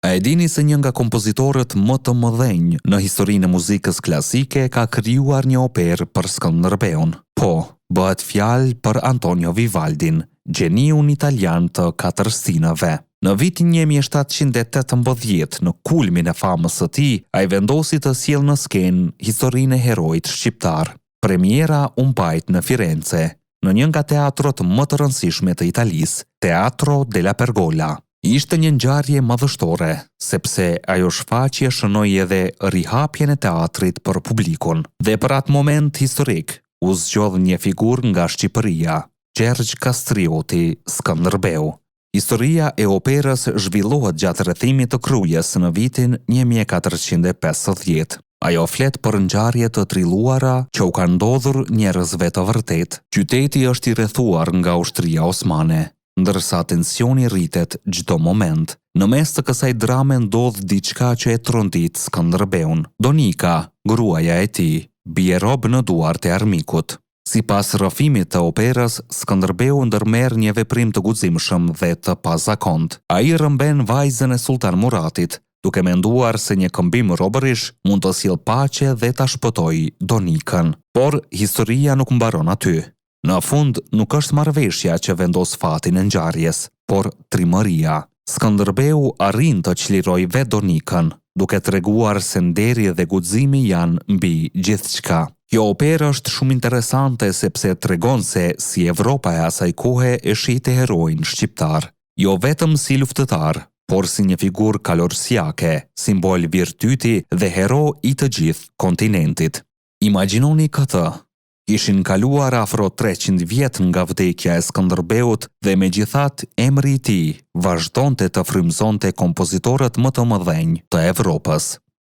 A e dini se një nga kompozitorët më të mëdhenj në historinë e muzikës klasike ka krijuar një operë për Skënderbeun? Po, bëhet fjalë për Antonio Vivaldin, gjeniun italian të katërstinave. Në vitin 1718, në kulmin e famës së tij, ai vendosi të sjellë në skenë historinë e heroit shqiptar. Premiera u mbajt në Firenze, në një nga teatrot më të rëndësishme të Italisë, Teatro della Pergola. Ishte një ngjarje madhështore, sepse ajo shfaqje shënoi edhe rihapjen e teatrit për publikun. Dhe për atë moment historik, u zgjodh një figurë nga Shqipëria, Gjergj Kastrioti Skënderbeu. Historia e operës zhvillohet gjatë rrethimit të Krujës në vitin 1450. Ajo flet për ngjarje të trilluara që u kanë ndodhur njerëzve të vërtet. Qyteti është i rrethuar nga ushtria osmane, ndërsa tensioni rritet çdo moment. Në mes të kësaj drame ndodh diçka që e trondit Skënderbeun. Donika, gruaja e tij, bie rob në duart e armikut. Sipas rrëfimit të operës, Skënderbeu ndërmerr një veprim të guximshëm dhe të pazakont. Ai rrëmben vajzën e Sultan Muratit, duke menduar se një këmbim robërish mund të sjellë paqe dhe ta shpëtojë Donikën. Por historia nuk mbaron aty. Në fund nuk është marrëveshja që vendos fatin e ngjarjes, por trimëria. Skënderbeu arrin të çlirojë vetë Donikën, duke treguar se nderi dhe guximi janë mbi gjithçka. Kjo operë është shumë interesante sepse tregon se si Evropa e asaj kohe e shihte heroin shqiptar, jo vetëm si luftëtar, por si një figurë kalorsiake, simbol virtyti dhe hero i të gjithë kontinentit. Imagjinoni këtë. Ishin kaluar afro 300 vjet nga vdekja e Skënderbeut dhe megjithatë emri i tij vazhdonte të frymëzonte kompozitorët më të mëdhenj të Evropës.